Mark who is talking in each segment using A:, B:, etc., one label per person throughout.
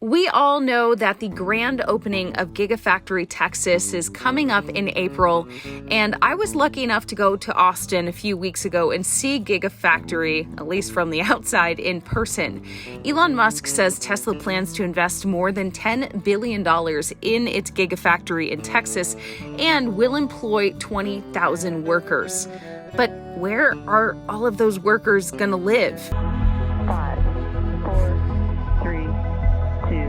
A: We all know that the grand opening of Gigafactory Texas is coming up in April, and I was lucky enough to go to Austin a few weeks ago and see Gigafactory, at least from the outside, in person. Elon Musk says Tesla plans to invest more than $10 billion in its Gigafactory in Texas and will employ 20,000 workers. But where are all of those workers going to live?
B: 5, 4, 3, 2,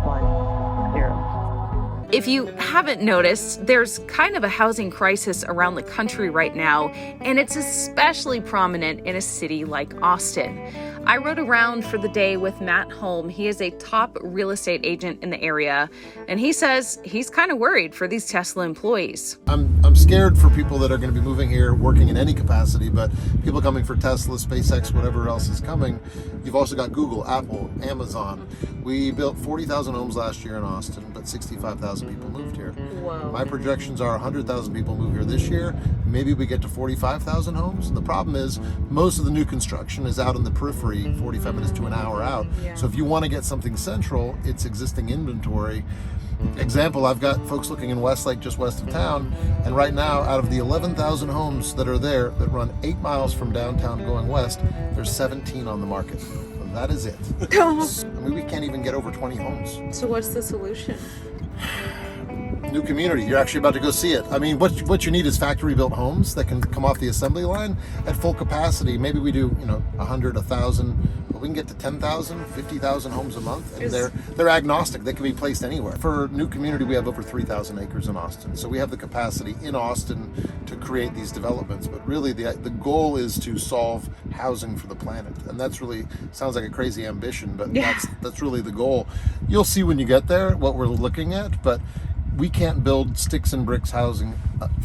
B: 1, 0.
A: If you haven't noticed, there's kind of a housing crisis around the country right now, and it's especially prominent in a city like Austin. I rode around for the day with Matt Holm. He is a top real estate agent in the area, and he says he's kind of worried for these Tesla employees.
C: I'm scared for people that are going to be moving here, working in any capacity, but people coming for Tesla, SpaceX, whatever else is coming. You've also got Google, Apple, Amazon. We built 40,000 homes last year in Austin, but 65,000 people moved here.
A: Whoa.
C: My projections are 100,000 people move here this year. Maybe we get to 45,000 homes. And the problem is most of the new construction is out in the periphery, 45 minutes to an hour out.
A: Yeah.
C: So if you want to get something central, it's existing inventory. Example, I've got folks looking in Westlake, just west of town, and right now, out of the 11,000 homes that are there that run 8 miles from downtown going west, there's 17 on the market. And that is it. I mean, we can't even get over 20 homes.
A: So what's the solution?
C: New community. You're actually about to go see it. I mean, what you need is factory-built homes that can come off the assembly line at full capacity. Maybe we do, 100, 1,000, but we can get to 10,000, 50,000 homes a month, and they're agnostic. They can be placed anywhere. For new community, we have over 3,000 acres in Austin, so we have the capacity in Austin to create these developments. But really, the goal is to solve housing for the planet, and that's really sounds like a crazy ambition, but that's really the goal. You'll see when you get there what we're looking at, but we can't build sticks and bricks housing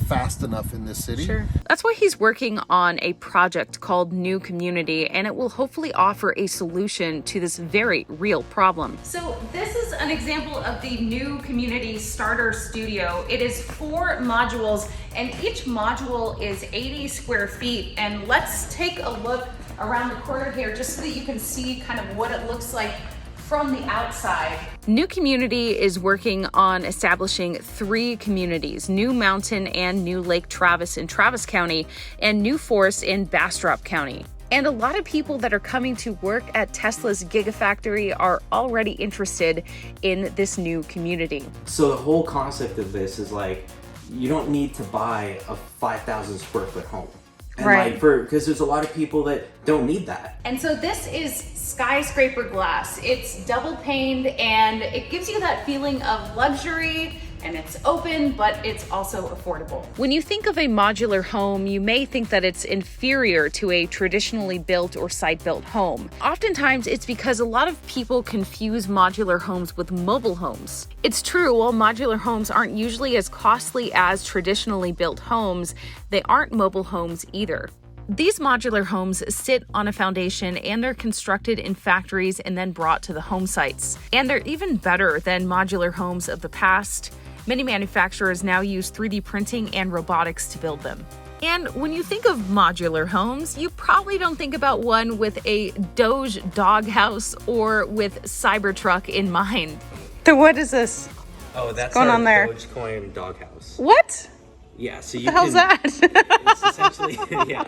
C: fast enough in this city.
A: Sure. That's why he's working on a project called New Community, and it will hopefully offer a solution to this very real problem. So this is an example of the New Community Starter Studio. It is 4 modules, and each module is 80 square feet. And let's take a look around the corner here just so that you can see kind of what it looks like from the outside. New Community is working on establishing 3 communities, New Mountain and New Lake Travis in Travis County, and New Forest in Bastrop County. And a lot of people that are coming to work at Tesla's Gigafactory are already interested in this new community.
D: So the whole concept of this is like, you don't need to buy a 5,000 square foot home. And
A: right.
D: Because there's a lot of people that don't need that.
A: And so this is skyscraper glass. It's double paned and it gives you that feeling of luxury, and it's open, but it's also affordable. When you think of a modular home, you may think that it's inferior to a traditionally built or site-built home. Oftentimes, it's because a lot of people confuse modular homes with mobile homes. It's true, while modular homes aren't usually as costly as traditionally built homes, they aren't mobile homes either. These modular homes sit on a foundation, and they're constructed in factories and then brought to the home sites. And they're even better than modular homes of the past. Many manufacturers now use 3D printing and robotics to build them. And when you think of modular homes, you probably don't think about one with a Doge doghouse or with Cybertruck in mind. So what is this?
D: Oh, that's
A: going on there?
D: Dogecoin doghouse.
A: What?
D: Yeah, so you
A: the hell's that?
D: It's essentially, yeah.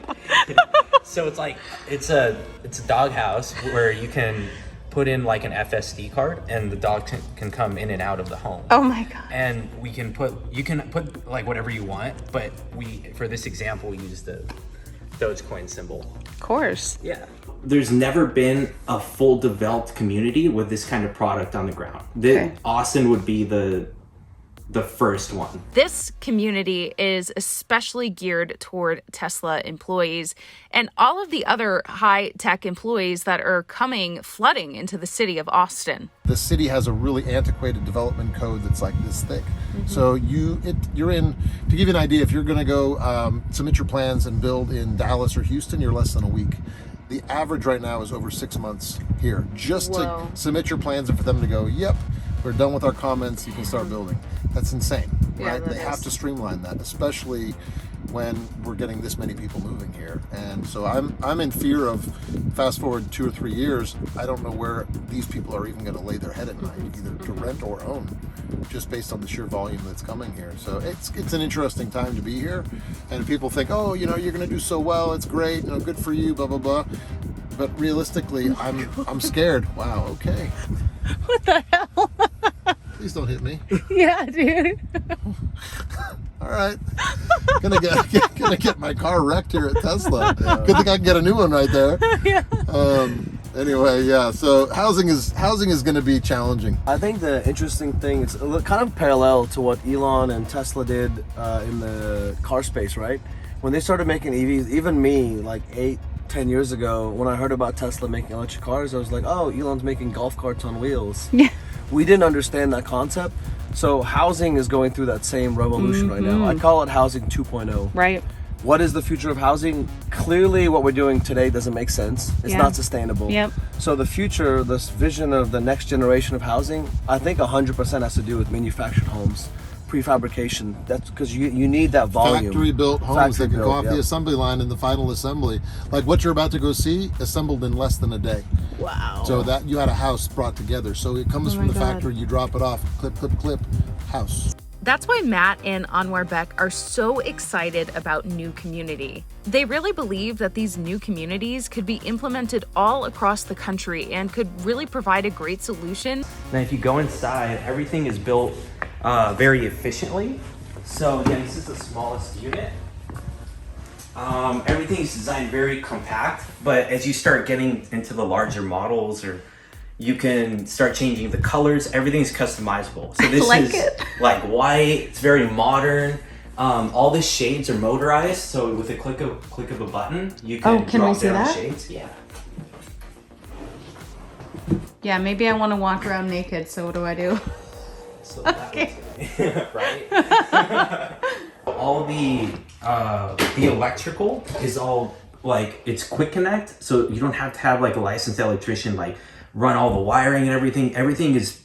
D: So it's like, it's a doghouse where you can put in like an FSD card, and the dog can come in and out of the home.
A: Oh my God.
D: And you can put like whatever you want, but for this example, we use the Dogecoin symbol.
A: Of course.
D: Yeah. There's never been a full developed community with this kind of product on the ground. Austin would be the first one.
A: This community is especially geared toward Tesla employees and all of the other high-tech employees that are flooding into the city of Austin.
C: The city has a really antiquated development code that's like this thick. Mm-hmm. So you're in, to give you an idea, if you're going to go submit your plans and build in Dallas or Houston, you're less than a week. The average right now is over 6 months here, just to submit your plans and for them to go, yep, we're done with our comments, you can start building. That's insane, right? They have to streamline that, especially when we're getting this many people moving here. And so I'm in fear of, fast forward 2 or 3 years, I don't know where these people are even going to lay their head at night. either to rent or own, just based on the sheer volume that's coming here. So it's an interesting time to be here. And people think, oh, you know, you're going to do so well, it's great, you know, good for you, blah blah blah. But realistically, I'm scared. Wow. Okay.
A: What the hell?
C: Please don't hit me.
A: Yeah, dude.
C: All right. Gonna get my car wrecked here at Tesla. Good thing I can get a new one right there.
A: Yeah.
C: Anyway, yeah. So housing is going to be challenging.
E: I think the interesting thing, it's kind of parallel to what Elon and Tesla did in the car space, right? When they started making EVs, even me, like 8-10 years ago, when I heard about Tesla making electric cars, I was like, oh, Elon's making golf carts on wheels.
A: Yeah.
E: We didn't understand that concept. So housing is going through that same revolution right now. I call it housing 2.0.
A: Right.
E: What is the future of housing? Clearly what we're doing today doesn't make sense. It's not sustainable.
A: Yep.
E: So the future, this vision of the next generation of housing, I think 100% has to do with manufactured homes, prefabrication. That's because you need that volume.
C: Factory-built homes that can go off
E: Factory-built,
C: the assembly line in the final assembly. Like what you're about to go see, assembled in less than a day.
A: Wow.
C: So that you had a house brought together. So it comes from the factory, you drop it off, clip, clip, clip, house.
A: That's why Matt and Anwar Beck are so excited about New Community. They really believe that these new communities could be implemented all across the country and could really provide a great solution.
D: Now, if you go inside, everything is built very efficiently. So again, this is the smallest unit. Everything is designed very compact, but as you start getting into the larger models, or you can start changing the colors, everything's customizable. So this is like white, it's very modern. All the shades are motorized, so with a click of a button, you can drop down the shades. Yeah.
A: Yeah, maybe I want to walk around naked, so what do I do?
D: So that right. All the electrical is all like, it's quick connect, so you don't have to have like a licensed electrician like run all the wiring and everything. Everything is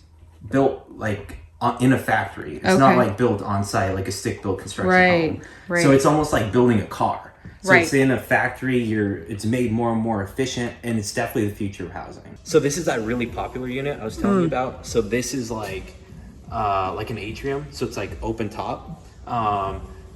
D: built like in a factory. It's not like built on site like a stick-built construction home.
A: Right.
D: So it's almost like building a car. So
A: Right.
D: it's in a factory, it's made more and more efficient, and it's definitely the future of housing. So this is that really popular unit I was telling you about. So this is like an atrium, so it's like open top.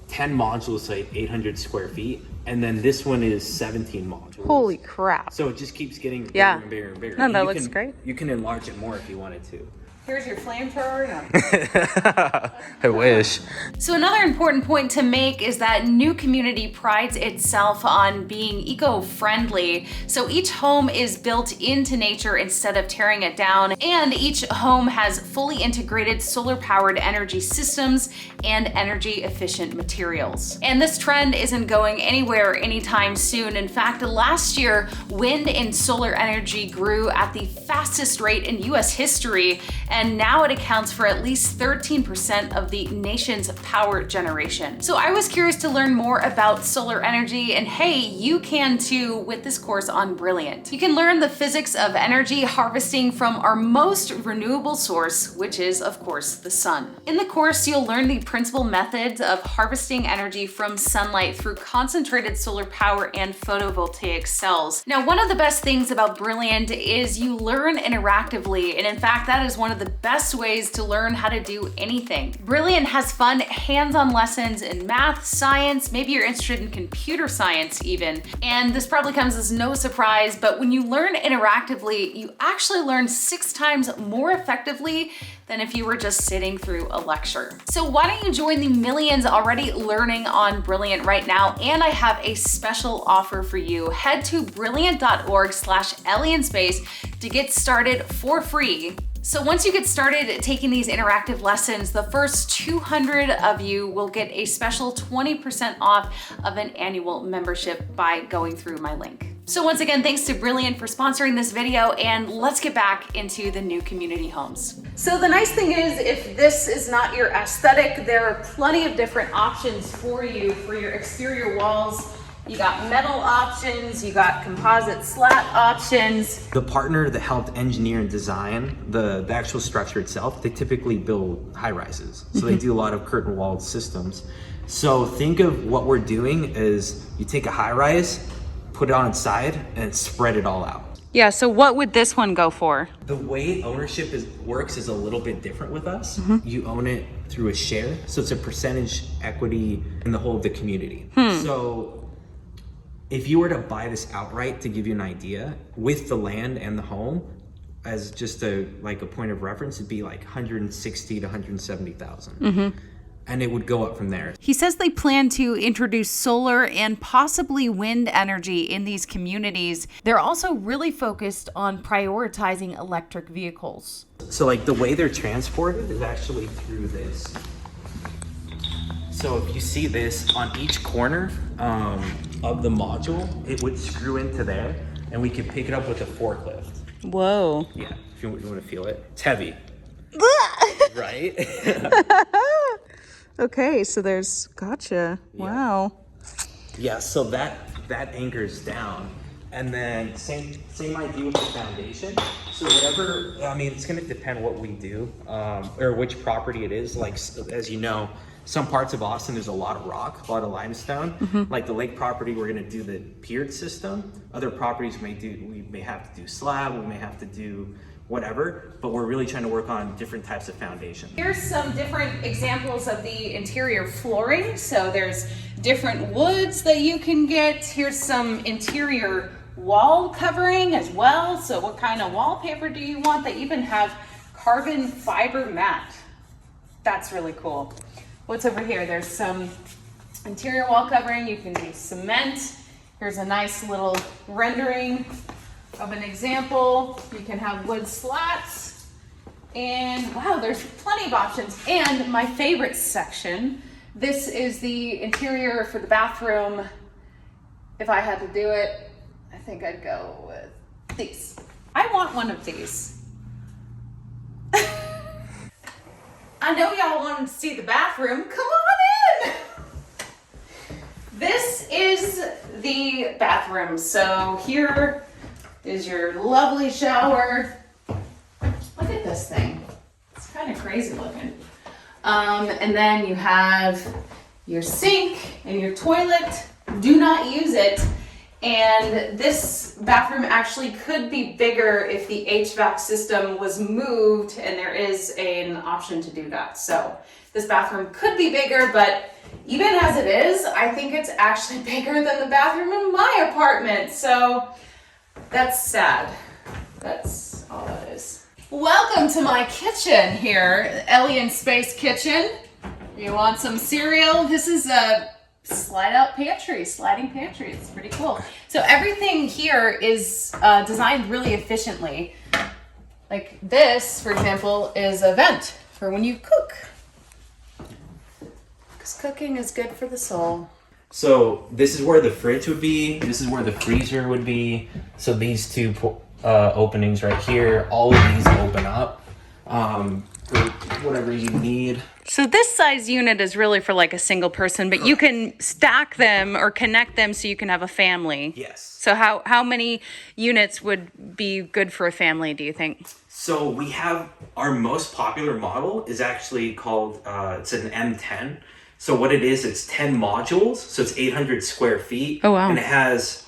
D: 10 modules, like 800 square feet. And then this one is 17 modules.
A: Holy crap.
D: So it just keeps getting bigger
A: Yeah.
D: and bigger and bigger.
A: No,
D: And
A: that
D: you
A: looks
D: can-
A: great.
D: You can enlarge it more if you wanted to.
A: Here's your flamethrower.
D: I wish.
A: So another important point to make is that New Community prides itself on being eco-friendly. So each home is built into nature instead of tearing it down, and each home has fully integrated solar-powered energy systems and energy-efficient materials. And this trend isn't going anywhere anytime soon. In fact, last year, wind and solar energy grew at the fastest rate in US history, and now it accounts for at least 13% of the nation's power generation. So I was curious to learn more about solar energy, and hey, you can too with this course on Brilliant. You can learn the physics of energy harvesting from our most renewable source, which is of course the sun. In the course, you'll learn the principal methods of harvesting energy from sunlight through concentrated solar power and photovoltaic cells. Now, one of the best things about Brilliant is you learn interactively, and in fact, that is one of the best ways to learn how to do anything. Brilliant has fun hands-on lessons in math, science, maybe you're interested in computer science even. And this probably comes as no surprise, but when you learn interactively, you actually learn 6 times more effectively than if you were just sitting through a lecture. So why don't you join the millions already learning on Brilliant right now? And I have a special offer for you. Head to brilliant.org/EllieInSpace to get started for free. So once you get started taking these interactive lessons, the first 200 of you will get a special 20% off of an annual membership by going through my link. So once again, thanks to Brilliant for sponsoring this video, and let's get back into the New Community homes. So the nice thing is, if this is not your aesthetic, there are plenty of different options for you for your exterior walls. You got metal options, you got composite slat options.
D: The partner that helped engineer and design the actual structure itself, they typically build high rises. So they do a lot of curtain walled systems. So think of what we're doing is you take a high rise, put it on its side, and spread it all out.
A: Yeah, so what would this one go for?
D: The way ownership works is a little bit different with us. You own it through a share, so it's a percentage equity in the whole of the community. So if you were to buy this outright, to give you an idea, with the land and the home, as just a point of reference, it'd be like 160 to 170,000. And it would go up from there.
A: He says they plan to introduce solar and possibly wind energy in these communities. They're also really focused on prioritizing electric vehicles.
D: So like the way they're transported is actually through this. So if you see this on each corner of the module, it would screw into there and we could pick it up with a forklift.
A: Whoa.
D: Yeah, if you want to feel it. It's heavy. Right?
A: Okay, so there's, gotcha.
D: Yeah.
A: Wow.
D: Yeah, so that anchors down. And then same idea with the foundation. So whatever, I mean, it's gonna depend what we do, or which property it is. Like, as you know, some parts of Austin, there's a lot of rock, a lot of limestone. Like the lake property, we're gonna do the tiered system. Other properties we may have to do slab, we may have to do whatever, but we're really trying to work on different types of foundation.
A: Here's some different examples of the interior flooring. So there's different woods that you can get. Here's some interior wall covering as well. So what kind of wallpaper do you want? They even have carbon fiber mat. That's really cool. What's over here? There's some interior wall covering. You can do cement. Here's a nice little rendering of an example. You can have wood slats, and wow, there's plenty of options. And my favorite section, this is the interior for the bathroom. If I had to do it, I think I'd go with these. I want one of these. I know y'all wanted to see the bathroom. Come on in. This is the bathroom. So here is your lovely shower. Look at this thing. It's kind of crazy looking. And then you have your sink and your toilet. Do not use it. And this bathroom actually could be bigger if the HVAC system was moved, and there is an option to do that. So this bathroom could be bigger, but even as it is, I think it's actually bigger than the bathroom in my apartment. So that's sad. That's all that is. Welcome to my kitchen here, Ellie in Space Kitchen. You want some cereal? This is a sliding pantry. It's pretty cool. So everything here is designed really efficiently. Like this, for example, is a vent for when you cook. Because cooking is good for the soul.
D: So this is where the fridge would be. This is where the freezer would be. So these two openings right here, all of these open up for whatever you need.
A: So this size unit is really for like a single person, but you can stack them or connect them so you can have a family.
D: Yes.
A: So how many units would be good for a family, do you think?
D: So we have our most popular model is actually called, it's an M10. So what it is, it's 10 modules. So it's 800 square feet.
A: Oh, wow.
D: And it has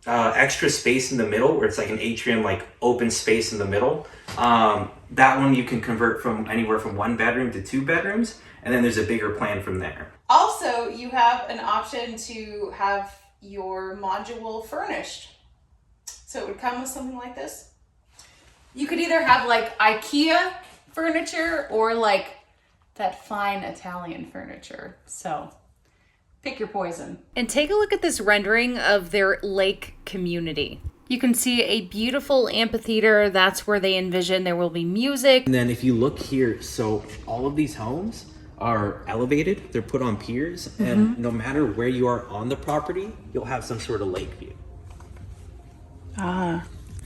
D: extra space in the middle where it's like an atrium, like open space in the middle. That one you can convert from anywhere from 1 bedroom to 2 bedrooms. And then there's a bigger plan from there.
A: Also, you have an option to have your module furnished. So it would come with something like this. You could either have like IKEA furniture or like that fine Italian furniture. So pick your poison. And take a look at this rendering of their lake community. You can see a beautiful amphitheater. That's where they envision there will be music.
D: And then if you look here, so all of these homes are elevated. They're put on piers. And no matter where you are on the property, you'll have some sort of lake view.
A: Ah.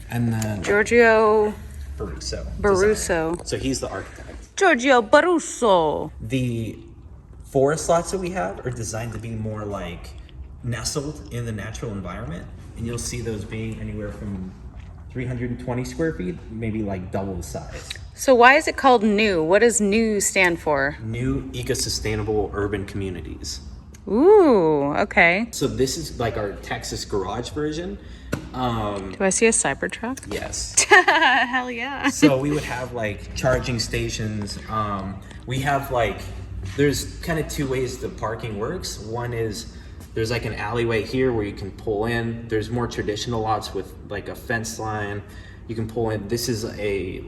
D: And then
A: Giorgio
D: Baruso. So he's the architect.
A: Giorgio Baruso.
D: The forest lots that we have are designed to be more like nestled in the natural environment. And you'll see those being anywhere from 320 square feet, maybe like double the size.
A: So why is it called NEW? What does NEW stand for?
D: New eco-sustainable urban communities.
A: Ooh, okay.
D: So this is like our Texas garage version.
A: Do I see a Cybertruck?
D: Yes.
A: Hell yeah.
D: So we would have like charging stations. We have like, there's kind of two ways the parking works. One is there's like an alleyway here where you can pull in. There's more traditional lots with like a fence line. You can pull in. This is a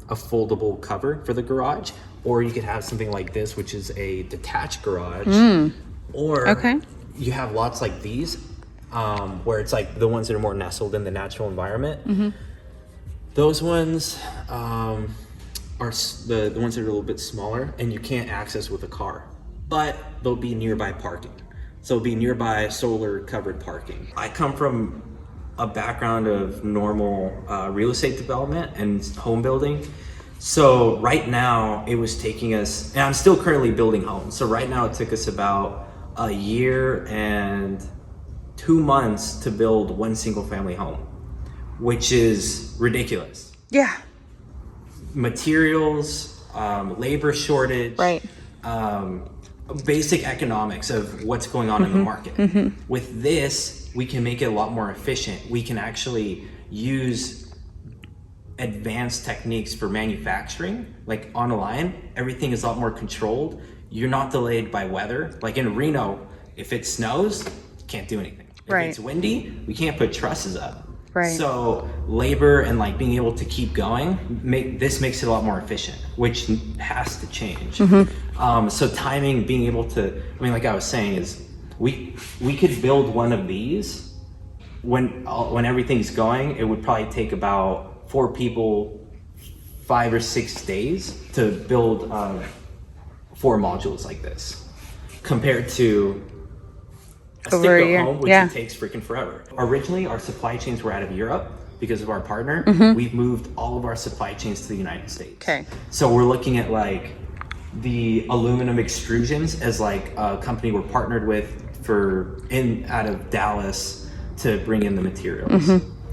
D: foldable cover for the garage, or you could have something like this, which is a detached garage. Or you have lots like these, where it's like the ones that are more nestled in the natural environment. Those ones are the ones that are a little bit smaller, and you can't access with a car, but they'll be nearby parking. So it'll be nearby solar covered parking. I come from a background of normal real estate development and home building. So right now it was taking us, and I'm still currently building homes. So right now it took us about a year and 2 months to build one single family home, which is ridiculous.
A: Yeah.
D: Materials, labor shortage,
A: Right.
D: Basic economics of what's going on in the market. With this, we can make it a lot more efficient. We can actually use advanced techniques for manufacturing, like on a line. Everything is a lot more controlled. You're not delayed by weather. Like in Reno, if it snows, can't do anything. If
A: Right.
D: it's windy, we can't put trusses up.
A: Right.
D: So labor and like being able to keep going, makes it a lot more efficient, which has to change. So timing, being able to, I mean, like I was saying, is we could build one of these when everything's going. It would probably take about 4 people, 5 or 6 days to build 4 modules like this, compared to a
A: Over a
D: stick-built
A: year,
D: home, which
A: yeah.
D: it takes freaking forever. Originally, our supply chains were out of Europe because of our partner. We've moved all of our supply chains to the United States.
A: Okay.
D: So we're looking at like the aluminum extrusions as like a company we're partnered with out of Dallas to bring in the materials.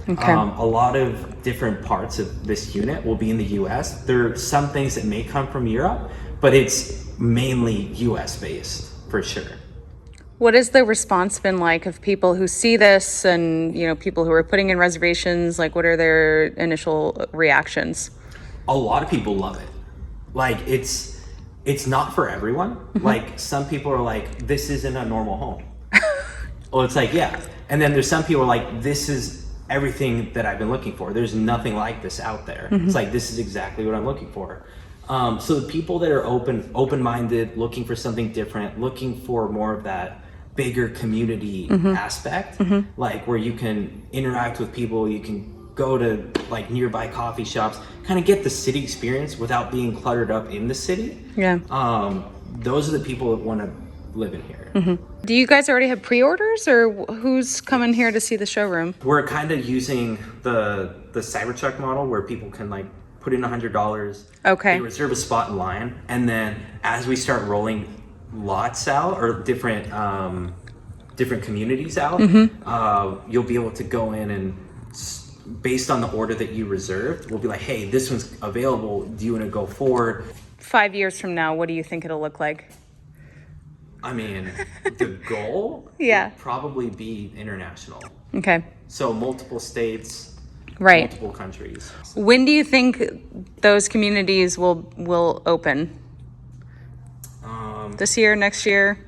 A: Okay.
D: A lot of different parts of this unit will be in the US. There are some things that may come from Europe, but it's mainly US based for sure.
A: What has the response been like of people who see this and, people who are putting in reservations? Like, what are their initial reactions?
D: A lot of people love it. Like, it's not for everyone. Like, some people are like, this isn't a normal home. Well, it's like, yeah. And then there's some people are like, this is everything that I've been looking for. There's nothing like this out there. It's like, this is exactly what I'm looking for. So the people that are open-minded, looking for something different, looking for more of that bigger community aspect, like where you can interact with people, you can go to like nearby coffee shops, kind of get the city experience without being cluttered up in the city.
A: Yeah.
D: Those are the people that want to live in here.
A: Do you guys already have pre-orders, or who's coming here to see the showroom?
D: We're kind of using the Cybertruck model where people can like put in $100.
A: Okay.
D: They reserve a spot in line, and then as we start rolling lots out or different communities out, you'll be able to go in and based on the order that you reserved, we'll be like, hey, this one's available. Do you want to go forward?
A: 5 years from now, what do you think it'll look like?
D: I mean, the goal
A: Yeah.
D: would probably be international.
A: Okay.
D: So multiple states,
A: Right.
D: multiple countries.
A: When do you think those communities will open? This year, next year?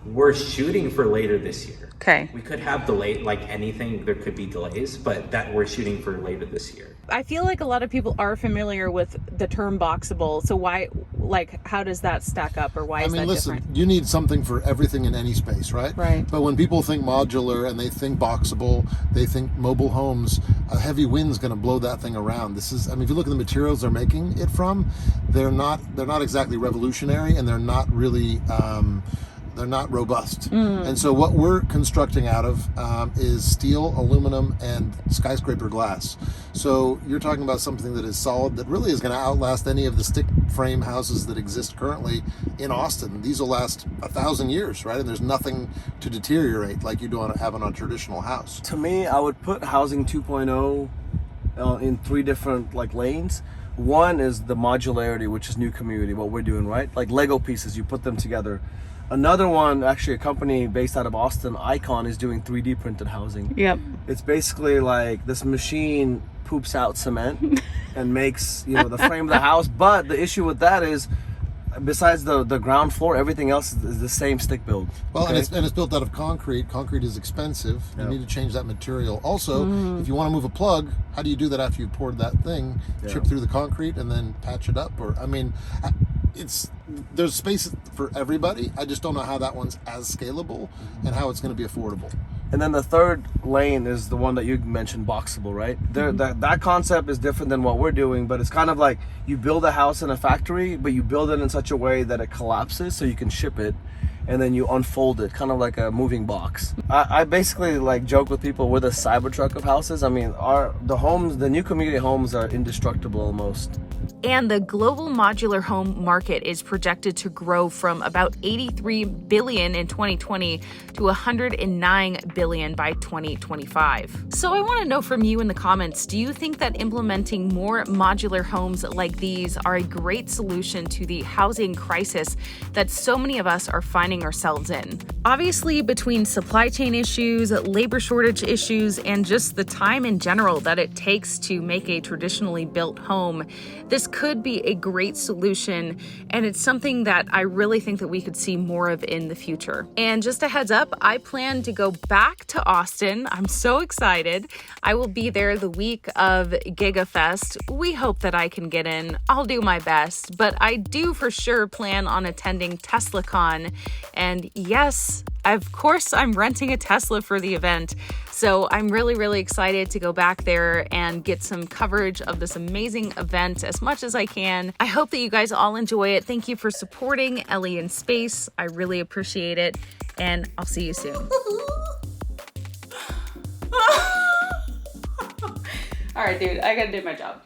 D: We're shooting for later this year.
A: Okay.
D: We could have delayed, like anything, there could be delays, but that we're shooting for later this year.
A: I feel like a lot of people are familiar with the term boxable. So how does that stack up, or why is that
C: listen,
A: different?
C: you need something for everything in any space, right?
A: Right.
C: But when people think modular and they think boxable, they think mobile homes, a heavy wind's going to blow that thing around. If you look at the materials they're making it from, they're not exactly revolutionary, and they're not really they're not robust. And so what we're constructing out of is steel, aluminum, and skyscraper glass. So you're talking about something that is solid, that really is going to outlast any of the stick frame houses that exist currently in Austin. These will last 1,000 years, right? And there's nothing to deteriorate like you do have on a traditional house.
E: To me, I would put housing 2.0 in 3 different lanes. One is the modularity, which is new community, what we're doing, right? Like Lego pieces, you put them together. Another one, actually a company based out of Austin, Icon, is doing 3D printed housing.
F: Yep.
E: It's basically like this machine poops out cement and makes, you know, the frame of the house. But the issue with that is, besides the ground floor, everything else is the same stick build.
C: Well,
E: okay?
C: and it's built out of concrete. Concrete is expensive. You
E: Yep.
C: need to change that material. Also, if you want to move a plug, how do you do that after you poured that thing?
E: Yeah.
C: Chip through the concrete and then patch it up? Or, I mean, there's space for everybody. I just don't know how that one's as scalable and how it's going to be affordable.
E: And then the third lane is the one that you mentioned, boxable, right? That concept is different than what we're doing, but it's kind of like you build a house in a factory, but you build it in such a way that it collapses so you can ship it, and then you unfold it, kind of like a moving box. I basically like joke with people, we're the Cybertruck of houses. I mean, the new community homes are indestructible almost.
A: And the global modular home market is projected to grow from about 83 billion in 2020 to 109 billion by 2025. So I want to know from you in the comments, do you think that implementing more modular homes like these are a great solution to the housing crisis that so many of us are finding ourselves in? Obviously, between supply chain issues, labor shortage issues, and just the time in general that it takes to make a traditionally built home, this could be a great solution, and it's something that I really think that we could see more of in the future. And just a heads up, I plan to go back to Austin. I'm so excited. I will be there the week of GigaFest. We hope that I can get in. I'll do my best, but I do for sure plan on attending TeslaCon. And yes, of course, I'm renting a Tesla for the event. So I'm really, really excited to go back there and get some coverage of this amazing event as much as I can. I hope that you guys all enjoy it. Thank you for supporting Ellie in Space. I really appreciate it. And I'll see you soon. All right, dude, I gotta do my job.